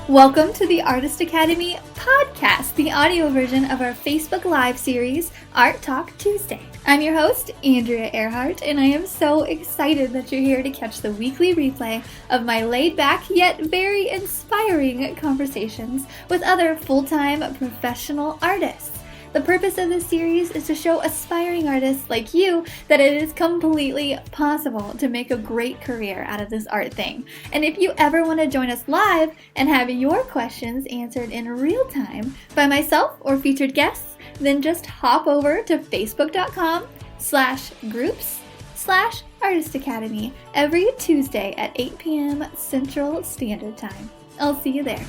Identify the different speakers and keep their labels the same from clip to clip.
Speaker 1: Welcome to the Artist Academy podcast, the audio version of our Facebook Live series, Art Talk Tuesday. I'm your host, Andrea Earhart, and I am so excited that you're here to catch the weekly replay of my laid-back yet very inspiring conversations with other full-time professional artists. The purpose of this series is to show aspiring artists like you that it is completely possible to make a great career out of this art thing. And if you ever want to join us live and have your questions answered in real time by myself or featured guests, then just hop over to facebook.com/groups/Artist Academy every Tuesday at 8 p.m. Central Standard Time. I'll see you there.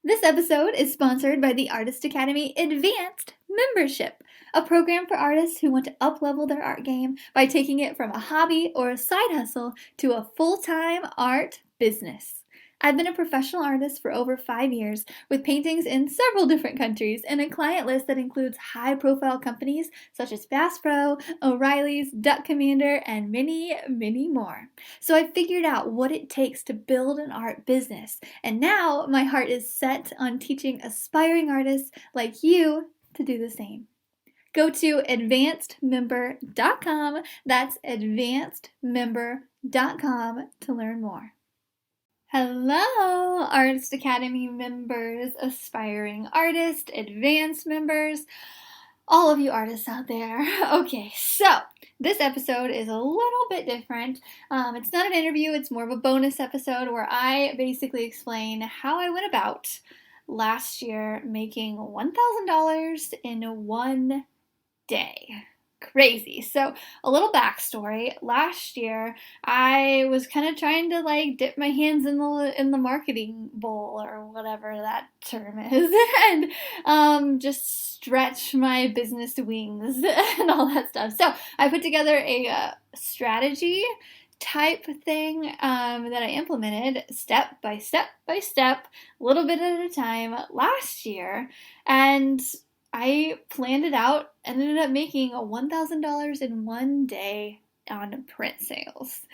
Speaker 1: This episode is sponsored by the Artist Academy Advanced Membership, a program for artists who want to up-level their art game by taking it from a hobby or a side hustle to a full-time art business. I've been a professional artist for over 5 years with paintings in several different countries and a client list that includes high-profile companies such as Bass Pro, O'Reilly's, Duck Commander, and many, many more. So I figured out what it takes to build an art business, and now my heart is set on teaching aspiring artists like you to do the same. Go to advancedmember.com, that's advancedmember.com to learn more. Hello, Artist Academy members, aspiring artists, advanced members, all of you artists out there. Okay, so this episode is a little bit different. It's not an interview, it's more of a bonus episode where I basically explain how I went about last year making $1,000 in one day. Crazy. So a little backstory. Last year, I was kind of trying to dip my hands in the marketing bowl or whatever that term is, and just stretch my business wings and all that stuff. So I put together a strategy type thing that I implemented step by step, a little bit at a time last year, and I planned it out and ended up making $1,000 in one day on print sales,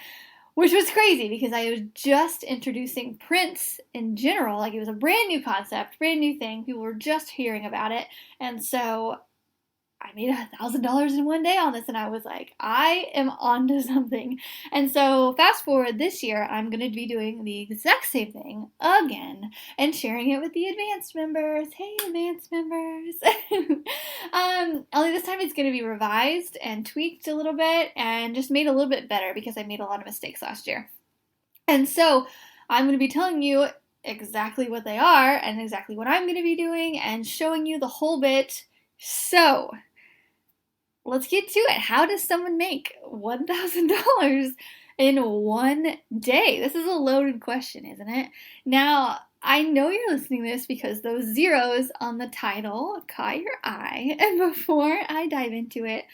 Speaker 1: which was crazy because I was just introducing prints in general. It was a brand new concept, brand new thing. People were just hearing about it. And so I made $1,000 in one day on this, and I was like, I am onto something. And so fast forward this year, I'm going to be doing the exact same thing again and sharing it with the advanced members. Hey, advanced members. Only this time it's going to be revised and tweaked a little bit and just made a little bit better because I made a lot of mistakes last year. And so I'm going to be telling you exactly what they are and exactly what I'm going to be doing and showing you the whole bit. So let's get to it. How does someone make $1,000 in one day? This is a loaded question, isn't it? Now, I know you're listening to this because those zeros on the title caught your eye. And before I dive into it,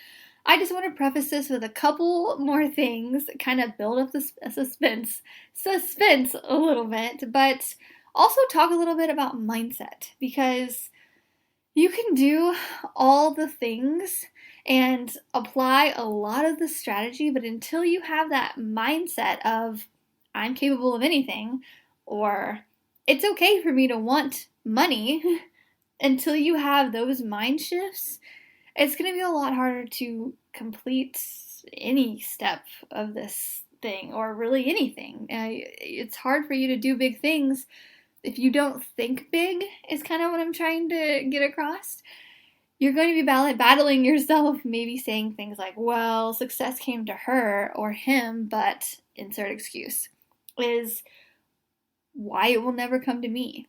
Speaker 1: I just want to preface this with a couple more things, kind of build up the suspense a little bit, but also talk a little bit about mindset, because you can do all the things and apply a lot of the strategy, but until you have that mindset of, I'm capable of anything, or it's okay for me to want money, until you have those mind shifts, it's going to be a lot harder to complete any step of this thing, or really anything. It's hard for you to do big things if you don't think big, is kind of what I'm trying to get across. You're going to be battling yourself, maybe saying things like, well, success came to her or him, but insert excuse, is why it will never come to me.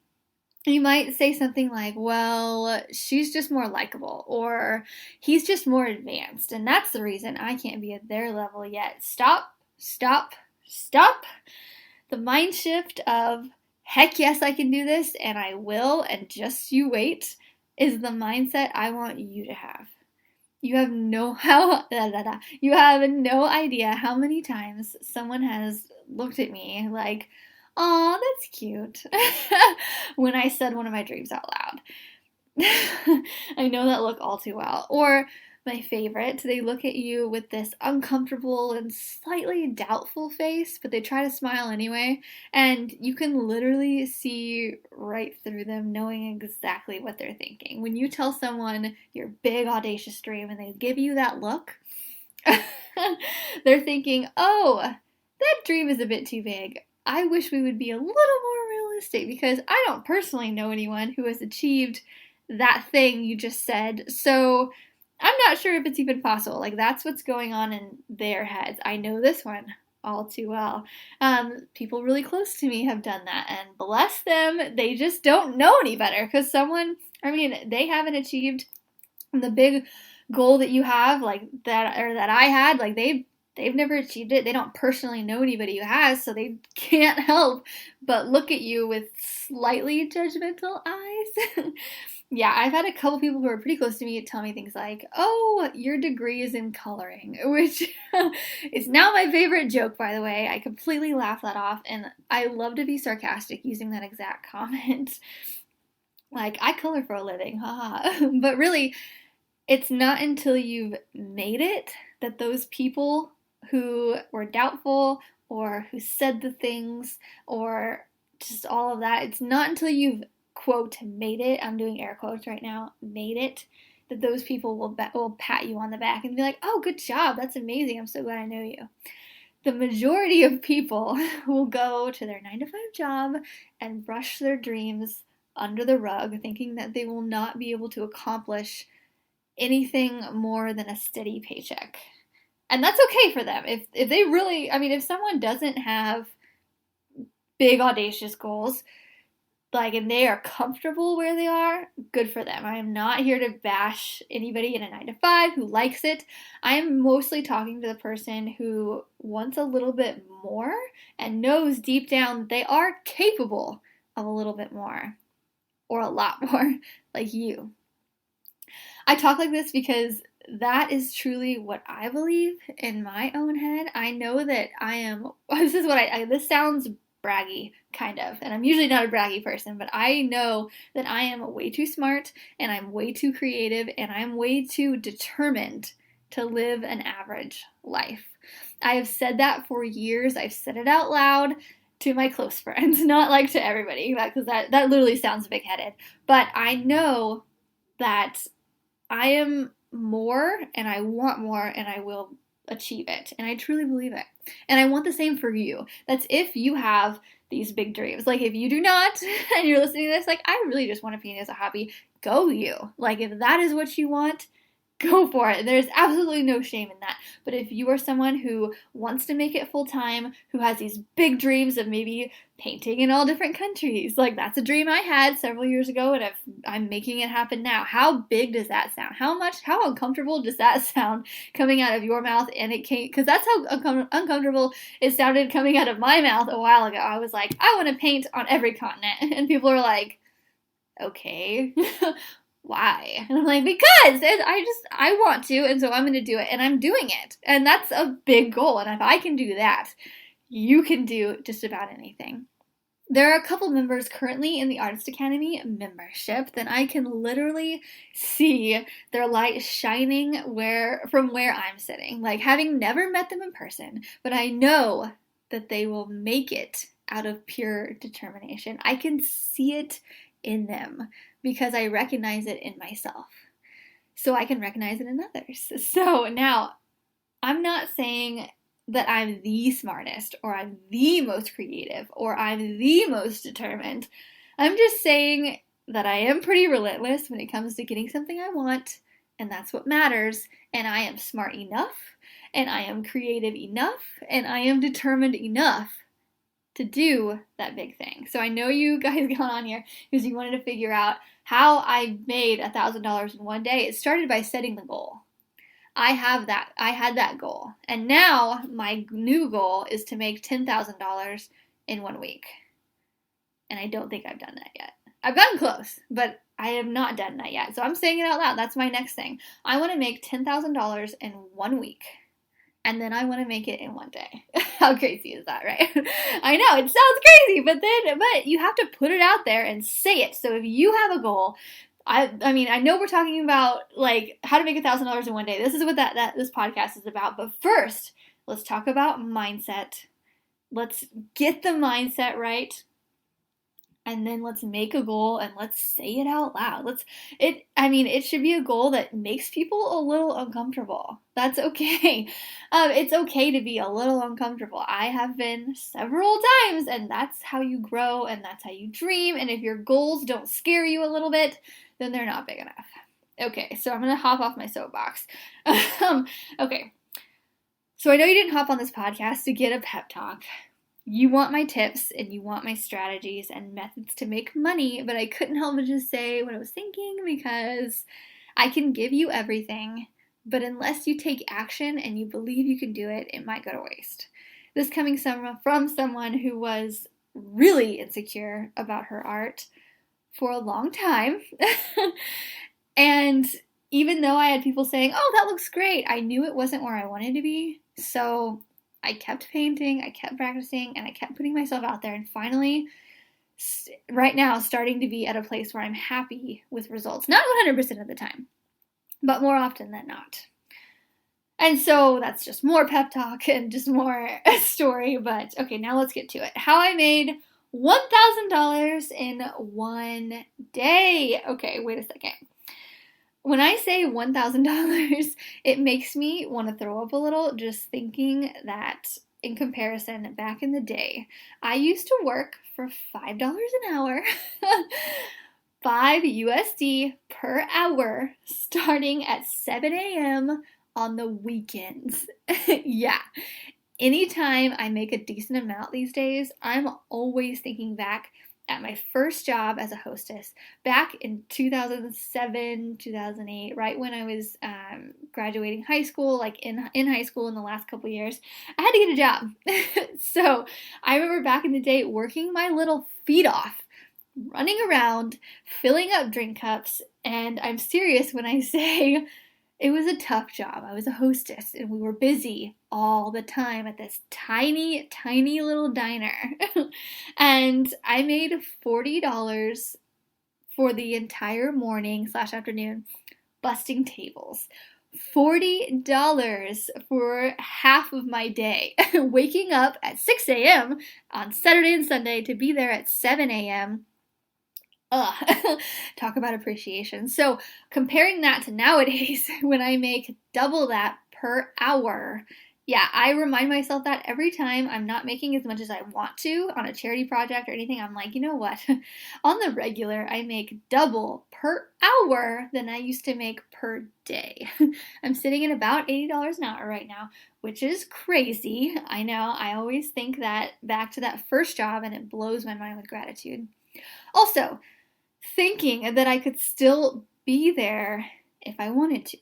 Speaker 1: You might say something like, well, she's just more likable, or he's just more advanced, and that's the reason I can't be at their level yet. Stop. The mind shift of, heck yes, I can do this, and I will, and just you wait, is the mindset I want you to have. You have no idea how many times someone has looked at me like, "Aw, that's cute," when I said one of my dreams out loud. I know that look all too well. Or my favorite. They look at you with this uncomfortable and slightly doubtful face, but they try to smile anyway, and you can literally see right through them, knowing exactly what they're thinking. When you tell someone your big audacious dream and they give you that look, they're thinking, oh, that dream is a bit too big. I wish we would be a little more realistic, because I don't personally know anyone who has achieved that thing you just said, so I'm not sure if it's even possible. Like, that's what's going on in their heads. I know this one all too well. People really close to me have done that, and bless them, they just don't know any better, because they haven't achieved the big goal that you have, like that, or that I had. Like, they've never achieved it. They don't personally know anybody who has, so they can't help but look at you with slightly judgmental eyes. Yeah, I've had a couple people who are pretty close to me tell me things like, oh, your degree is in coloring, which is now my favorite joke, by the way. I completely laugh that off, and I love to be sarcastic using that exact comment. Like, I color for a living, haha. But really, it's not until you've made it that those people who were doubtful or who said the things or just all of that, it's not until you've, quote, made it, I'm doing air quotes right now, made it, that those people will pat you on the back and be like, oh, good job, that's amazing, I'm so glad I know you. The majority of people will go to their 9-to-5 job and brush their dreams under the rug, thinking that they will not be able to accomplish anything more than a steady paycheck. And that's okay for them. If they really, if someone doesn't have big audacious goals, like, and they are comfortable where they are, good for them. I am not here to bash anybody in a 9-to-5 who likes it. I am mostly talking to the person who wants a little bit more and knows deep down that they are capable of a little bit more, or a lot more, like you. I talk like this because that is truly what I believe in my own head. I know that I am, this sounds braggy, kind of, and I'm usually not a braggy person, but I know that I am way too smart, and I'm way too creative, and I'm way too determined to live an average life. I have said that for years. I've said it out loud to my close friends, not like to everybody, because that literally sounds big-headed, but I know that I am more, and I want more, and I will achieve it, and I truly believe it. And I want the same for you. That's if you have these big dreams. Like, if you do not, and you're listening to this, like, I really just want to paint as a hobby, go you. Like, if that is what you want, go for it. There's absolutely no shame in that. But if you are someone who wants to make it full-time, who has these big dreams of maybe painting in all different countries, like, that's a dream I had several years ago, and I'm making it happen now. How big does that sound? How uncomfortable does that sound coming out of your mouth? And it can't, because that's how uncomfortable it sounded coming out of my mouth a while ago. I was like, I want to paint on every continent. And people are like, okay. Why? And I'm like, because I want to, and so I'm going to do it, and I'm doing it. And that's a big goal, and if I can do that, you can do just about anything. There are a couple members currently in the Artist Academy membership that I can literally see their light shining from where I'm sitting. Like, having never met them in person, but I know that they will make it out of pure determination. I can see it in them, because I recognize it in myself. So I can recognize it in others. So now, I'm not saying that I'm the smartest, or I'm the most creative, or I'm the most determined. I'm just saying that I am pretty relentless when it comes to getting something I want, and that's what matters. And I am smart enough, and I am creative enough, and I am determined enough to do that big thing. So I know you guys got on here because you wanted to figure out how I made $1,000 in one day. It started by setting the goal. I had that goal. And now my new goal is to make $10,000 in 1 week. And I don't think I've done that yet. I've gotten close, but I have not done that yet. So I'm saying it out loud. That's my next thing. I want to make $10,000 in 1 week. And then I want to make it in 1 day. How crazy is that, right? I know, it sounds crazy, but you have to put it out there and say it. So if you have a goal, I mean, I know we're talking about like how to make $1,000 in one day. This is what this podcast is about. But first, let's talk about mindset. Let's get the mindset right. And then let's make a goal and let's say it out loud. It should be a goal that makes people a little uncomfortable. That's okay. It's okay to be a little uncomfortable. I have been several times, and that's how you grow and that's how you dream. And if your goals don't scare you a little bit, then they're not big enough. Okay, so I'm going to hop off my soapbox. Okay, so I know you didn't hop on this podcast to get a pep talk. You want my tips and you want my strategies and methods to make money, but I couldn't help but just say what I was thinking because I can give you everything, but unless you take action and you believe you can do it, it might go to waste. This coming from someone who was really insecure about her art for a long time. And even though I had people saying, "Oh, that looks great," I knew it wasn't where I wanted to be. So I kept painting, I kept practicing, and I kept putting myself out there. And finally, right now, starting to be at a place where I'm happy with results. Not 100% of the time, but more often than not. And so that's just more pep talk and just more story. But okay, now let's get to it. How I made $1,000 in one day. Okay, wait a second. When I say $1,000, it makes me want to throw up a little just thinking that in comparison, back in the day, I used to work for $5 an hour, 5 USD per hour, starting at 7 a.m. on the weekends. Yeah. Anytime I make a decent amount these days, I'm always thinking back at my first job as a hostess back in 2007, 2008, right when I was graduating high school, like in high school in the last couple years, I had to get a job. So I remember back in the day working my little feet off, running around, filling up drink cups, and I'm serious when I say it was a tough job. I was a hostess, and we were busy all the time at this tiny, tiny little diner. And I made $40 for the entire morning / afternoon busting tables. $40 for half of my day. Waking up at 6 a.m. on Saturday and Sunday to be there at 7 a.m. Talk about appreciation. So comparing that to nowadays, when I make double that per hour, yeah, I remind myself that every time I'm not making as much as I want to on a charity project or anything. I'm like, you know what? On the regular, I make double per hour than I used to make per day. I'm sitting at about $80 an hour right now, which is crazy. I know. I always think that back to that first job, and it blows my mind with gratitude. Also, thinking that I could still be there if I wanted to.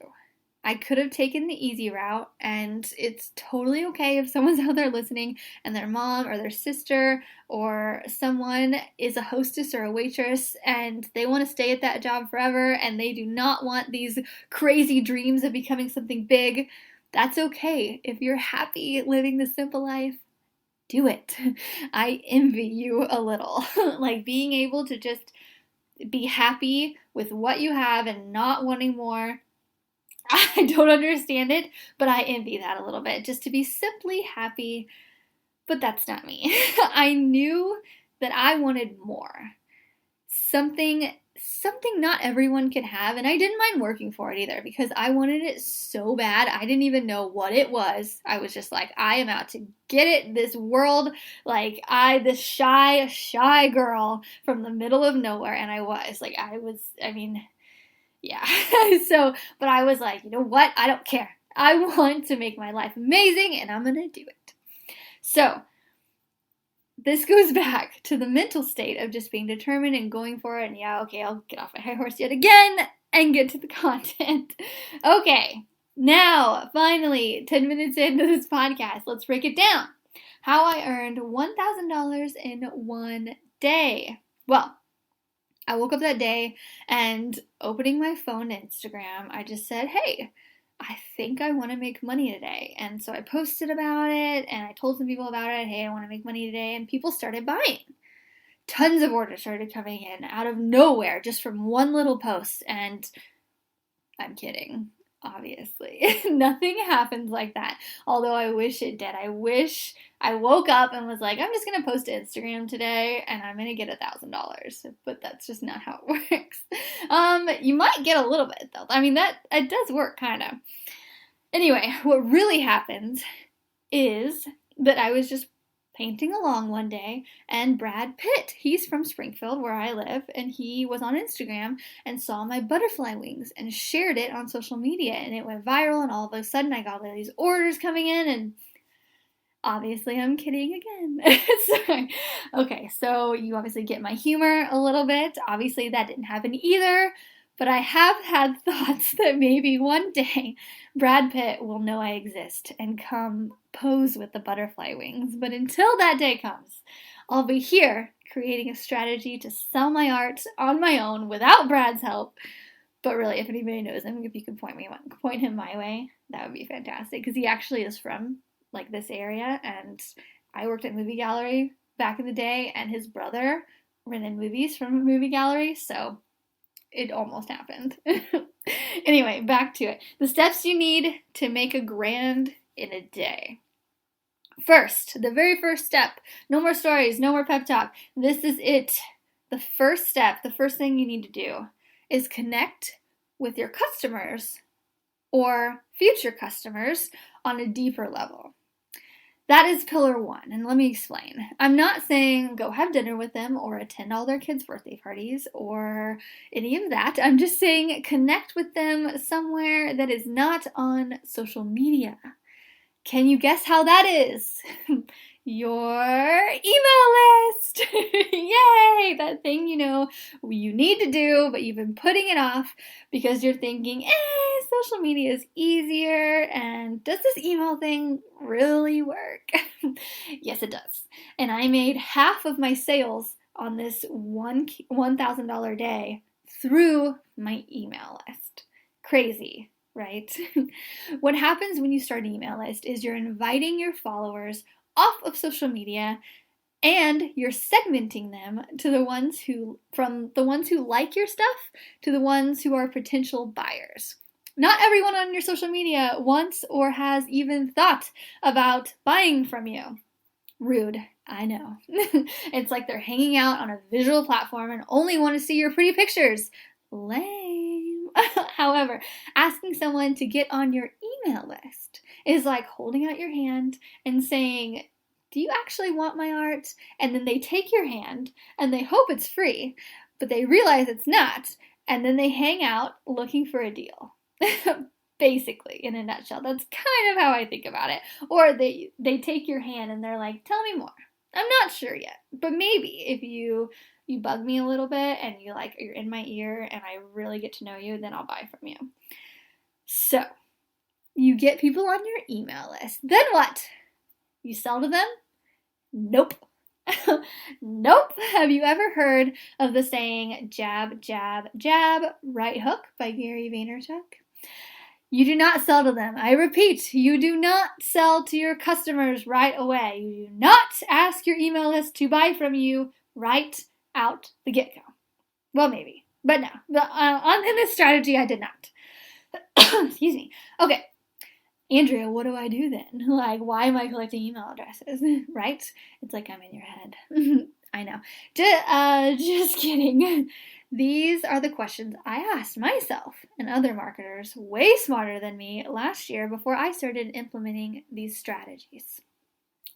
Speaker 1: I could have taken the easy route, and it's totally okay if someone's out there listening and their mom or their sister or someone is a hostess or a waitress and they want to stay at that job forever and they do not want these crazy dreams of becoming something big. That's okay. If you're happy living the simple life, do it. I envy you a little. Like being able to just be happy with what you have and not wanting more. I don't understand it, but I envy that a little bit. Just to be simply happy, but that's not me. I knew that I wanted more. Something not everyone can have, and I didn't mind working for it either because I wanted it so bad. I didn't even know what it was. I was just like, I am out to get it. This world, like this shy girl from the middle of nowhere, and yeah. So, but I was like, you know what? I don't care. I want to make my life amazing, and I'm going to do it. So, this goes back to the mental state of just being determined and going for it. And yeah, okay, I'll get off my high horse yet again and get to the content. Okay, now, finally, 10 minutes into this podcast, let's break it down. How I earned $1,000 in one day. Well, I woke up that day and opening my phone to Instagram, I just said, hey, I think I want to make money today. And so I posted about it and I told some people about it. Hey, I want to make money today. And people started buying. tons of orders started coming in out of nowhere just from one little post. And I'm kidding, obviously. Nothing happens like that. Although I wish it did. I wish I woke up and was like, I'm just going to post to Instagram today and I'm going to get $1,000. But that's just not how it works. You might get a little bit though. I mean, it does work kind of. Anyway, what really happens is that I was just painting along one day, and Brad Pitt, he's from Springfield where I live, and he was on Instagram and saw my butterfly wings and shared it on social media, and it went viral, and all of a sudden I got all these orders coming in, and obviously I'm kidding again. Okay, so you obviously get my humor a little bit. Obviously that didn't happen either, but I have had thoughts that maybe one day Brad Pitt will know I exist and come pose with the butterfly wings. But until that day comes, I'll be here creating a strategy to sell my art on my own without Brad's help. But really, if anybody knows him, if you could point him my way, that would be fantastic. Because he actually is from like this area, and I worked at a movie gallery back in the day, and his brother rented movies from a movie gallery, so it almost happened. Anyway, back to it. The steps you need to make a grand in a day. First, the very first step, no more stories, no more pep talk. This is it. The first step, the first thing you need to do is connect with your customers or future customers on a deeper level. That is pillar one, and let me explain. I'm not saying go have dinner with them or attend all their kids' birthday parties or any of that. I'm just saying connect with them somewhere that is not on social media. Can you guess how that is? Your email list! Yay! That thing you need to do, but you've been putting it off because you're thinking, social media is easier, and does this email thing really work? Yes, it does. And I made half of my sales on this $1,000 day through my email list. Crazy, right? What happens when you start an email list is you're inviting your followers off of social media, and you're segmenting them to from the ones who like your stuff to the ones who are potential buyers. Not everyone on your social media wants or has even thought about buying from you. Rude, I know. It's like they're hanging out on a visual platform and only want to see your pretty pictures. Lame. However, asking someone to get on your email list is like holding out your hand and saying, do you actually want my art? And then they take your hand and they hope it's free, but they realize it's not, and then they hang out looking for a deal. Basically, in a nutshell, that's kind of how I think about it. Or they take your hand and they're like, tell me more. I'm not sure yet, but maybe if you bug me a little bit and you're in my ear and I really get to know you, then I'll buy from you. So, you get people on your email list. Then what? You sell to them? Nope. Nope. Have you ever heard of the saying, jab, jab, jab, right hook by Gary Vaynerchuk? You do not sell to them. I repeat, you do not sell to your customers right away. You do not ask your email list to buy from you right out the get-go. Well, maybe, but no. In this strategy, I did not. Excuse me. Okay. Andrea, what do I do then? Why am I collecting email addresses? Right? It's like I'm in your head. I know. Just kidding. These are the questions I asked myself and other marketers way smarter than me last year before I started implementing these strategies.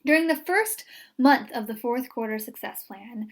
Speaker 1: During the first month of the fourth quarter success plan,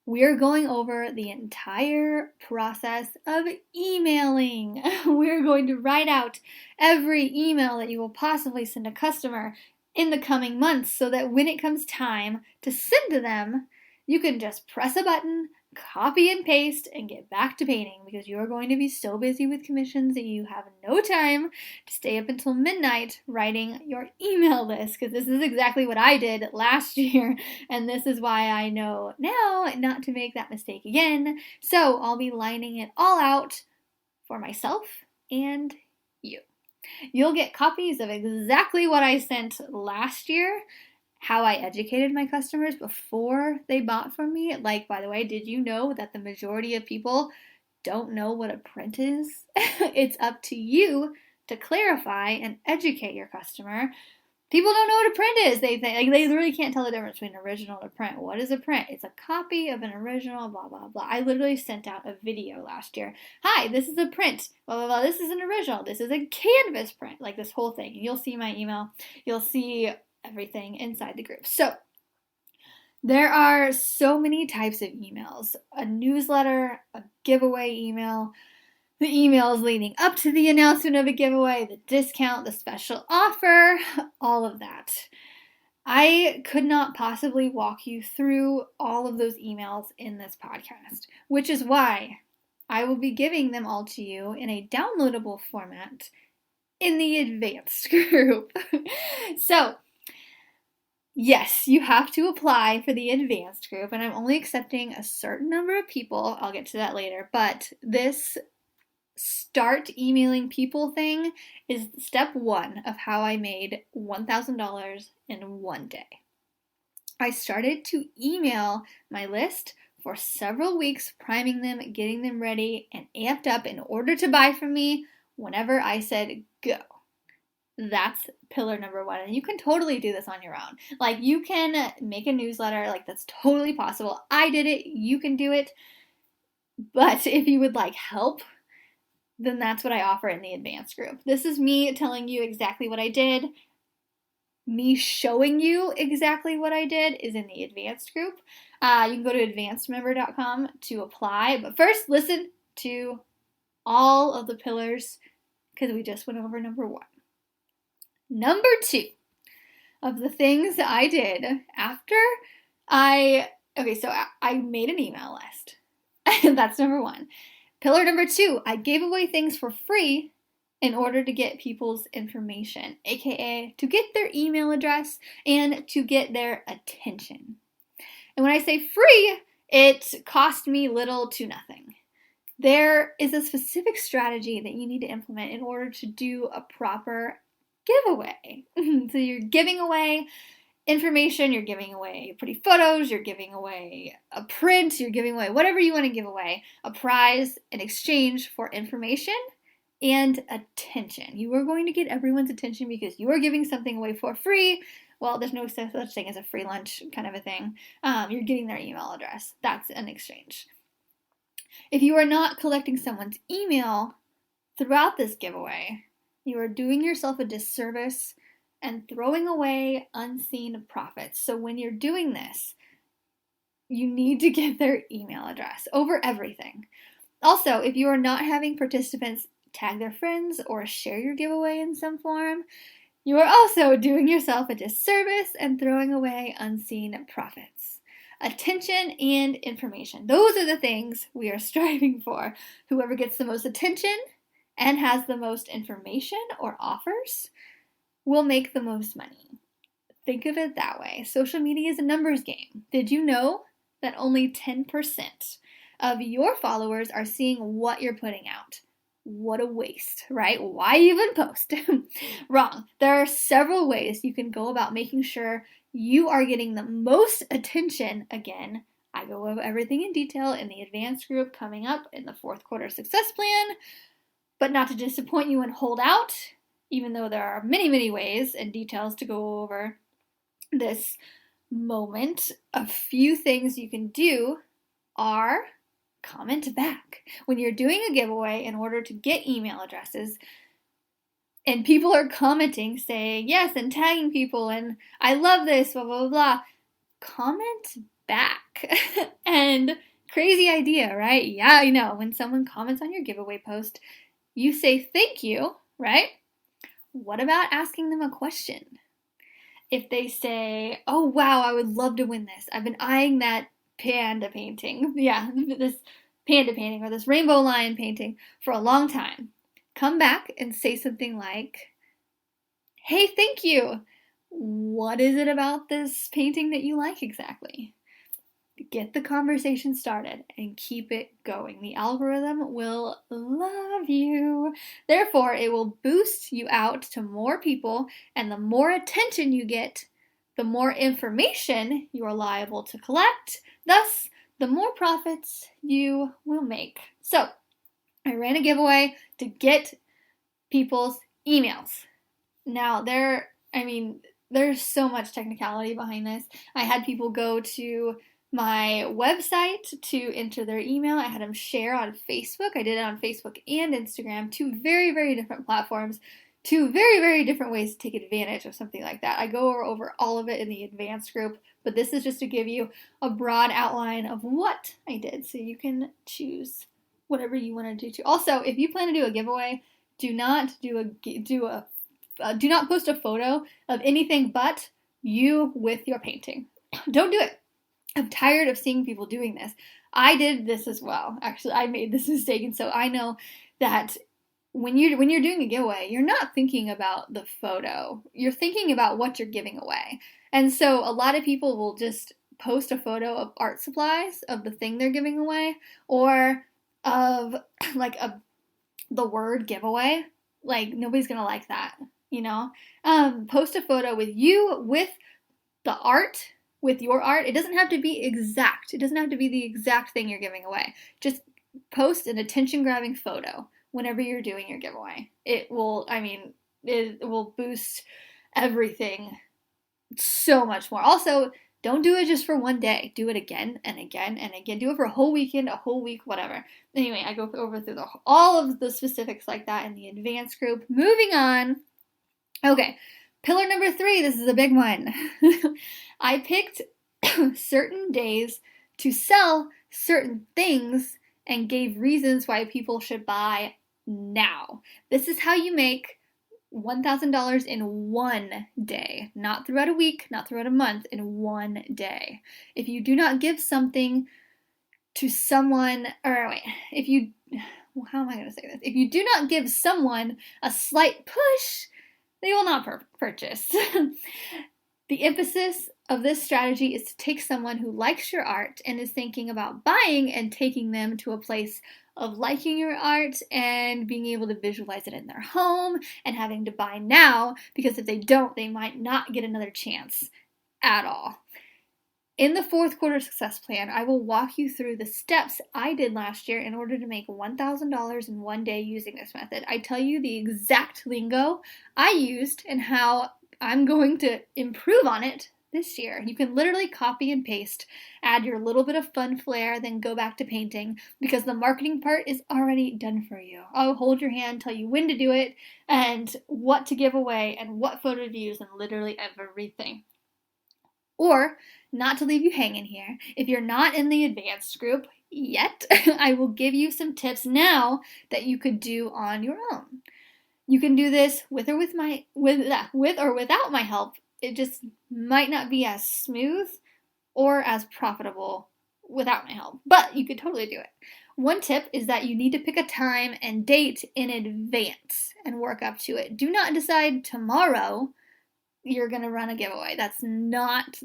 Speaker 1: we're going over the entire process of emailing. We're going to write out every email that you will possibly send a customer in the coming months so that when it comes time to send to them, you can just press a button, copy and paste, and get back to painting because you're going to be so busy with commissions that you have no time to stay up until midnight writing your email list, because this is exactly what I did last year, and this is why I know now not to make that mistake again. So I'll be lining it all out for myself and you. You'll get copies of exactly what I sent last year, how I educated my customers before they bought from me. Like, by the way, did you know that the majority of people don't know what a print is? It's up to you to clarify and educate your customer. People don't know what a print is. They think, like, they really can't tell the difference between original and a print. What is a print? It's a copy of an original, blah, blah, blah. I literally sent out a video last year. Hi, this is a print, blah, blah, blah. This is an original. This is a canvas print. Like, this whole thing. You'll see my email. You'll see everything inside the group. So there are so many types of emails. A newsletter, a giveaway email, the emails leading up to the announcement of a giveaway, the discount, the special offer, all of that. I could not possibly walk you through all of those emails in this podcast, which is why I will be giving them all to you in a downloadable format in the advanced group. So, yes, you have to apply for the advanced group, and I'm only accepting a certain number of people. I'll get to that later, but this start emailing people thing is step 1 of how I made $1,000 in one day. I started to email my list for several weeks, priming them, getting them ready, and amped up in order to buy from me whenever I said go. That's pillar number 1. And you can totally do this on your own. Like, you can make a newsletter. Like, that's totally possible. I did it. You can do it. But if you would like help, then that's what I offer in the advanced group. This is me telling you exactly what I did. Me showing you exactly what I did is in the advanced group. You can go to advancedmember.com to apply. But first, listen to all of the pillars because we just went over number 1. Number 2 of the things that I did after I made an email list. That's number 1. Pillar number 2, I gave away things for free in order to get people's information, aka to get their email address and to get their attention. And when I say free, it cost me little to nothing. There is a specific strategy that you need to implement in order to do a proper giveaway. So you're giving away information, you're giving away pretty photos, you're giving away a print, you're giving away whatever you want to give away, a prize in exchange for information and attention. You are going to get everyone's attention because you are giving something away for free. Well, there's no such thing as a free lunch kind of a thing. You're getting their email address. That's an exchange. If you are not collecting someone's email throughout this giveaway, you are doing yourself a disservice and throwing away unseen profits. So when you're doing this, you need to get their email address over everything. Also, if you are not having participants tag their friends or share your giveaway in some form, you are also doing yourself a disservice and throwing away unseen profits. Attention and information. Those are the things we are striving for. Whoever gets the most attention and has the most information or offers will make the most money. Think of it that way. Social media is a numbers game. Did you know that only 10% of your followers are seeing what you're putting out? What a waste, right? Why even post? Wrong. There are several ways you can go about making sure you are getting the most attention. Again, I go over everything in detail in the advanced group coming up in the 4th quarter success plan, but not to disappoint you and hold out, even though there are many, many ways and details to go over this moment. A few things you can do are comment back. When you're doing a giveaway in order to get email addresses and people are commenting saying yes and tagging people and I love this, blah, blah, blah, blah, comment back. And crazy idea, right? Yeah, I know. When someone comments on your giveaway post, you say thank you, right? What about asking them a question? If they say, oh wow, I would love to win this. I've been eyeing that panda painting. Yeah, this panda painting or this rainbow lion painting for a long time. Come back and say something like, hey, thank you. What is it about this painting that you like exactly? Get the conversation started and keep it going. The algorithm will love you. Therefore, it will boost you out to more people, and the more attention you get, the more information you are liable to collect, thus the more profits you will make. So I ran a giveaway to get people's emails. Now there's so much technicality behind this. I had people go to my website to enter their email. I had them share on Facebook. I did it on Facebook and Instagram, two very, very different platforms, two very, very different ways to take advantage of something like that. I go over all of it in the advanced group, but this is just to give you a broad outline of what I did so you can choose whatever you want to do too. Also, if you plan to do a giveaway, do not post a photo of anything but you with your painting. Don't do it. I'm tired of seeing people doing this. I did this as well. Actually, I made this mistake, and so I know that when you're doing a giveaway, you're not thinking about the photo. You're thinking about what you're giving away. And so a lot of people will just post a photo of art supplies of the thing they're giving away, or of like the word giveaway. Like, nobody's gonna like that, you know? Post a photo with you with the art, with your art. It doesn't have to be exact. It doesn't have to be the exact thing you're giving away. Just post an attention-grabbing photo whenever you're doing your giveaway. It will boost everything so much more. Also, don't do it just for one day. Do it again and again and again. Do it for a whole weekend, a whole week, whatever. Anyway, I go over through all of the specifics like that in the advanced group. Moving on. Okay, pillar number 3. This is a big one. I picked certain days to sell certain things and gave reasons why people should buy now. This is how you make $1,000 in one day, not throughout a week, not throughout a month, in one day. If you do not give something to someone, how am I going to say this? If you do not give someone a slight push, they will not purchase. The emphasis of this strategy is to take someone who likes your art and is thinking about buying and taking them to a place of liking your art and being able to visualize it in their home and having to buy now, because if they don't, they might not get another chance at all. In the 4th quarter success plan, I will walk you through the steps I did last year in order to make $1,000 in one day using this method. I tell you the exact lingo I used and how I'm going to improve on it this year. You can literally copy and paste, add your little bit of fun flair, then go back to painting, because the marketing part is already done for you. I'll hold your hand, tell you when to do it, and what to give away, and what photo to use, and literally everything. Or, not to leave you hanging here, if you're not in the advanced group yet, I will give you some tips now that you could do on your own. You can do this with or without my help. It just might not be as smooth or as profitable without my help, but you could totally do it. One tip is that you need to pick a time and date in advance and work up to it. Do not decide tomorrow you're going to run a giveaway. That's not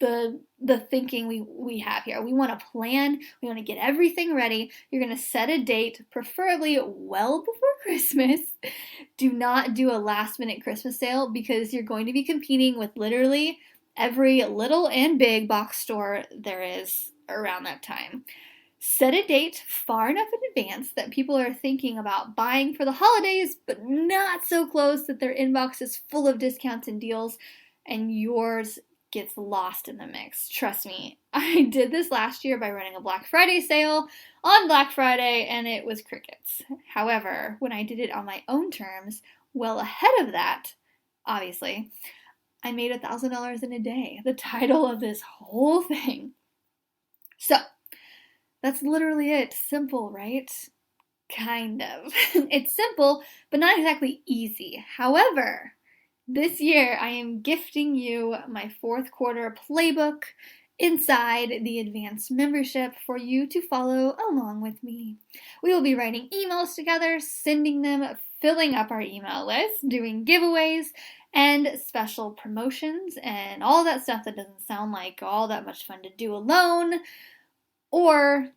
Speaker 1: the thinking we have here. We want to plan. We want to get everything ready. You're going to set a date, preferably well before Christmas. Do not do a last minute Christmas sale, because you're going to be competing with literally every little and big box store there is around that time. Set a date far enough in advance that people are thinking about buying for the holidays, but not so close that their inbox is full of discounts and deals, and yours gets lost in the mix. Trust me, I did this last year by running a Black Friday sale on Black Friday, and it was crickets. However, when I did it on my own terms, well ahead of that, obviously, I made $1,000 in a day, the title of this whole thing. So, that's literally it. Simple, right? Kind of. It's simple, but not exactly easy. However, this year I am gifting you my 4th quarter playbook inside the advanced membership for you to follow along with me. We will be writing emails together, sending them, filling up our email list, doing giveaways, and special promotions, and all that stuff that doesn't sound like all that much fun to do alone, or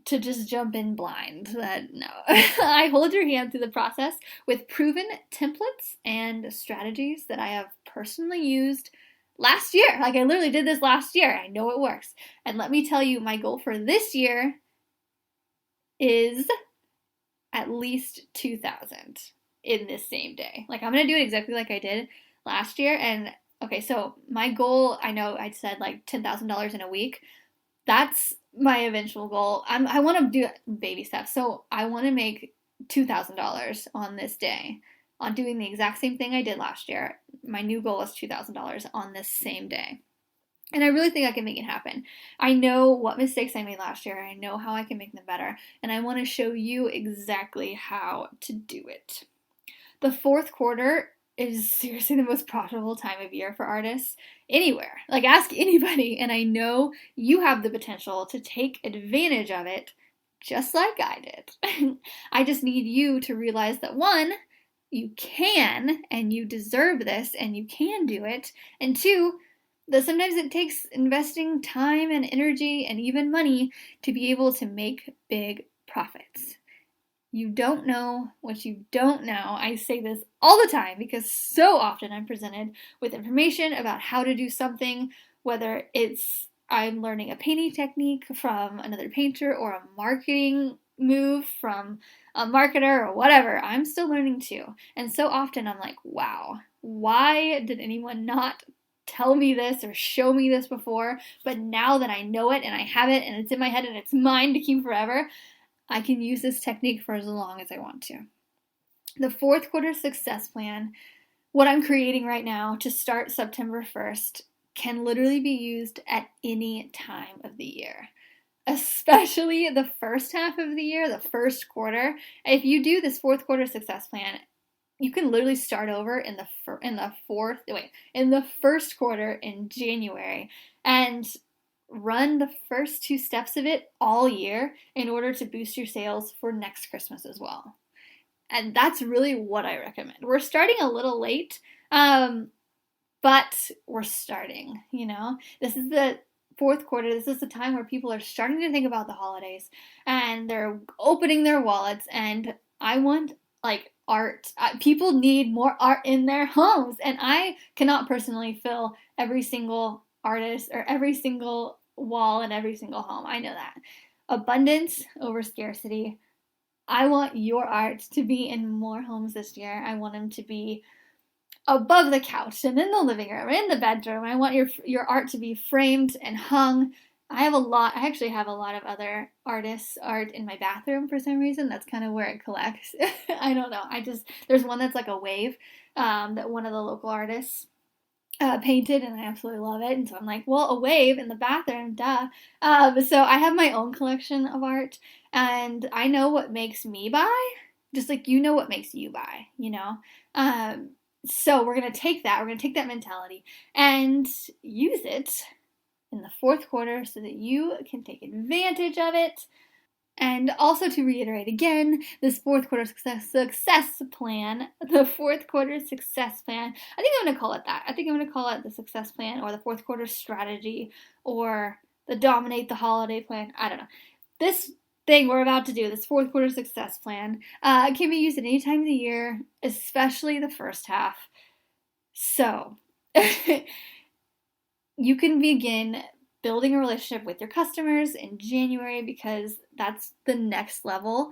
Speaker 1: to just jump in blind. No. I hold your hand through the process with proven templates and strategies that I have personally used last year. Like I literally did this last year. I know it works. And let me tell you, my goal for this year is at least 2,000 in this same day. Like I'm going to do it exactly like I did last year. And okay, so my goal, I know I said like $10,000 in a week. That's my eventual goal. I want to do baby steps. So I want to make $2,000 on this day on doing the exact same thing I did last year. My new goal is $2,000 on this same day. And I really think I can make it happen. I know what mistakes I made last year. I know how I can make them better. And I want to show you exactly how to do it. The fourth quarter is seriously the most profitable time of year for artists anywhere. Like ask anybody. And I know you have the potential to take advantage of it just like I did. I just need you to realize that one, you can and you deserve this and you can do it. And two, that sometimes it takes investing time and energy and even money to be able to make big profits. You don't know what you don't know. I say this all the time because so often I'm presented with information about how to do something, whether it's I'm learning a painting technique from another painter or a marketing move from a marketer or whatever. I'm still learning too. And so often I'm like, wow, why did anyone not tell me this or show me this before? But now that I know it and I have it and it's in my head and it's mine to keep forever, I can use this technique for as long as I want to. The fourth quarter success plan, what I'm creating right now to start September 1st, can literally be used at any time of the year, especially the first half of the year, the first quarter. If you do this fourth quarter success plan, you can literally start over in the first quarter in January and run the first 2 steps of it all year in order to boost your sales for next Christmas as well. And that's really what I recommend. We're starting a little late, but we're starting, This is the fourth quarter. This is the time where people are starting to think about the holidays and they're opening their wallets, and I want art. People need more art in their homes, and I cannot personally fill every single artist or every single wall in every single home. I know that. Abundance over scarcity. I want your art to be in more homes this year. I want them to be above the couch and in the living room, in the bedroom. I want your art to be framed and hung. I actually have a lot of other artists' art in my bathroom for some reason. That's kind of where it collects. I don't know. There's one that's like a wave that one of the local artists painted, and I absolutely love it. And so I'm like, well, a wave in the bathroom, duh. So I have my own collection of art, and I know what makes me buy, just like you know what makes you buy, So we're going to take that mentality and use it in the fourth quarter so that you can take advantage of it. And also to reiterate again, this fourth quarter success plan, the fourth quarter success plan, I think I'm going to call it that. I think I'm going to call it the success plan or the fourth quarter strategy or the dominate the holiday plan. I don't know. This thing we're about to do, this fourth quarter success plan, can be used at any time of the year, especially the first half. So you can begin building a relationship with your customers in January because that's the next level,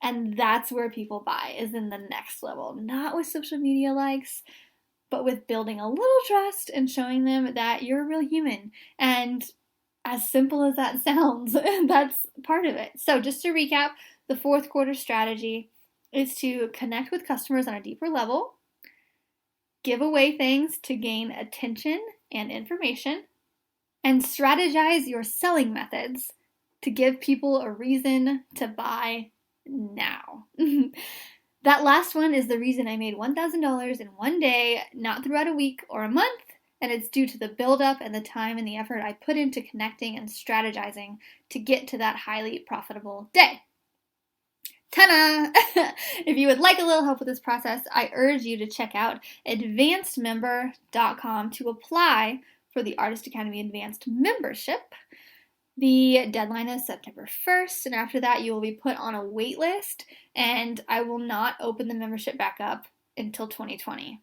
Speaker 1: and that's where people buy, is in the next level. Not with social media likes, but with building a little trust and showing them that you're a real human. And as simple as that sounds, that's part of it. So just to recap, the fourth quarter strategy is to connect with customers on a deeper level, give away things to gain attention and information, and strategize your selling methods to give people a reason to buy now. That last one is the reason I made $1,000 in one day, not throughout a week or a month, and it's due to the build-up and the time and the effort I put into connecting and strategizing to get to that highly profitable day. Ta-da! If you would like a little help with this process, I urge you to check out advancedmember.com to apply for the Artist Academy Advanced membership. The deadline is September 1st, and after that you will be put on a wait list, and I will not open the membership back up until 2020.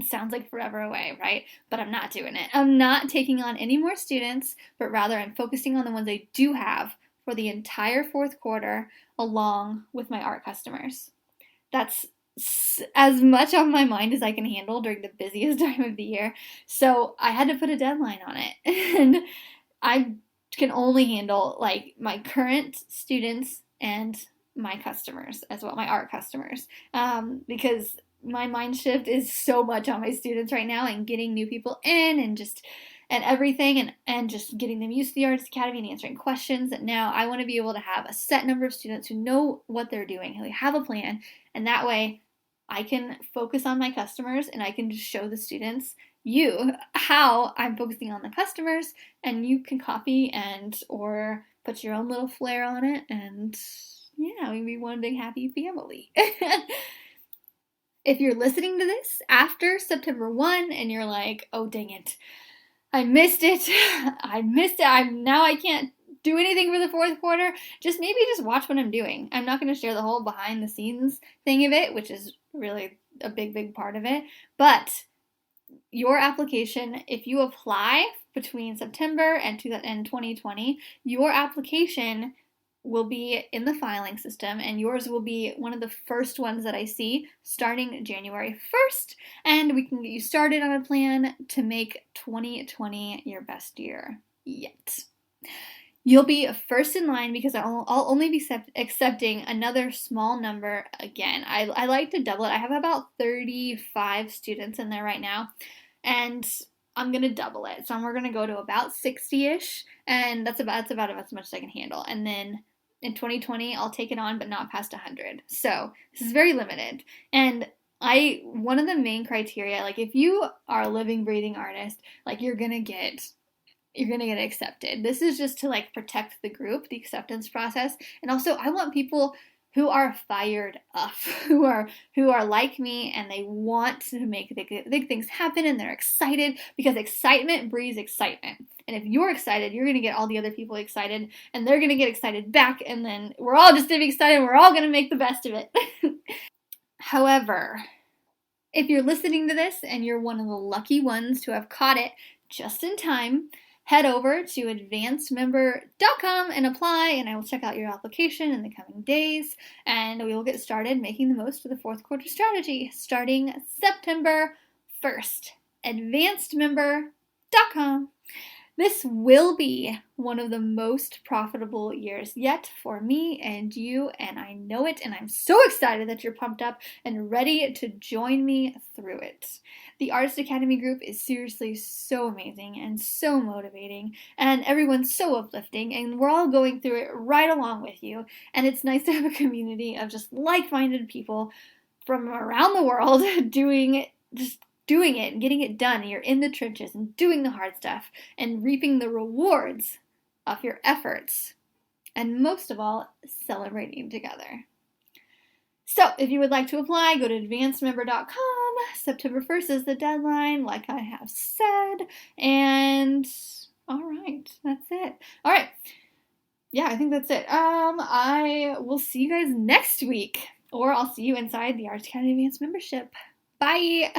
Speaker 1: sounds like forever away, right? But I'm not doing it. I'm not taking on any more students, but rather I'm focusing on the ones I do have for the entire fourth quarter, along with my art customers. That's as much on my mind as I can handle during the busiest time of the year. So I had to put a deadline on it. And I can only handle like my current students and my customers as well, my art customers, because my mind shift is so much on my students right now and getting new people in and everything and just getting them used to the Artist Academy and answering questions, that now I want to be able to have a set number of students who know what they're doing, who have a plan, and that way I can focus on my customers and I can just show the students how I'm focusing on the customers, and you can copy or put your own little flair on it, and yeah, we can be one big happy family. If you're listening to this after September 1 and you're like, oh dang it, I missed it, now I can't do anything for the fourth quarter, just watch what I'm doing. I'm not going to share the whole behind the scenes thing of it, which is really a big part of it, but your application, if you apply between September and 2020, your application will be in the filing system, and yours will be one of the first ones that I see starting January 1st, and we can get you started on a plan to make 2020 your best year yet. You'll be first in line because I'll only be accepting another small number again. I like to double it. I have about 35 students in there right now, and I'm going to double it. So we're going to go to about 60-ish, and that's about as much as I can handle. And then in 2020, I'll take it on, but not past 100. So this is very limited. And one of the main criteria, like if you are a living, breathing artist, like you're going to get accepted. This is just to like protect the group, the acceptance process. And also I want people who are fired up, who are like me, and they want to make big things happen, and they're excited, because excitement breeds excitement. And if you're excited, you're going to get all the other people excited, and they're going to get excited back, and then we're all just going to be excited, and we're all going to make the best of it. However, if you're listening to this and you're one of the lucky ones to have caught it just in time, head over to advancedmember.com and apply, and I will check out your application in the coming days, and we will get started making the most of the fourth quarter strategy starting September 1st. advancedmember.com. This will be one of the most profitable years yet for me and you, and I know it, and I'm so excited that you're pumped up and ready to join me through it. The Artist Academy group is seriously so amazing and so motivating, and everyone's so uplifting, and we're all going through it right along with you, and it's nice to have a community of just like-minded people from around the world doing it and getting it done. You're in the trenches and doing the hard stuff and reaping the rewards of your efforts, and most of all, celebrating together. So if you would like to apply, go to advancedmember.com. September 1st is the deadline, like I have said, and all right, that's it. All right, yeah, I think that's it. I will see you guys next week, or I'll see you inside the Artist Academy Advanced membership. Bye!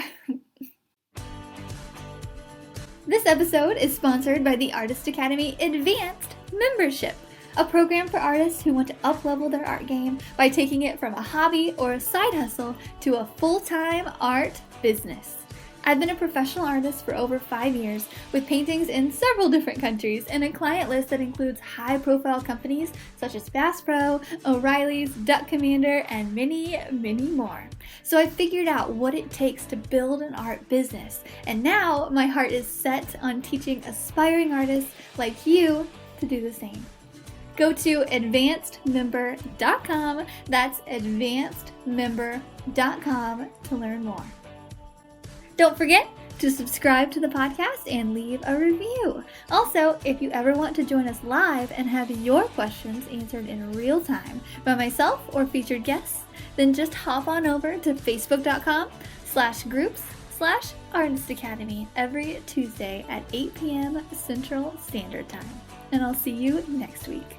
Speaker 1: This episode is sponsored by the Artist Academy Advanced Membership, a program for artists who want to up-level their art game by taking it from a hobby or a side hustle to a full-time art business. I've been a professional artist for over 5 years, with paintings in several different countries and a client list that includes high-profile companies such as Bass Pro, O'Reilly's, Duck Commander, and many, many more. So I figured out what it takes to build an art business, and now my heart is set on teaching aspiring artists like you to do the same. Go to advancedmember.com, that's advancedmember.com, to learn more. Don't forget to subscribe to the podcast and leave a review. Also, if you ever want to join us live and have your questions answered in real time by myself or featured guests, then just hop on over to facebook.com/groups/Artist Academy every Tuesday at 8 p.m. Central Standard Time. And I'll see you next week.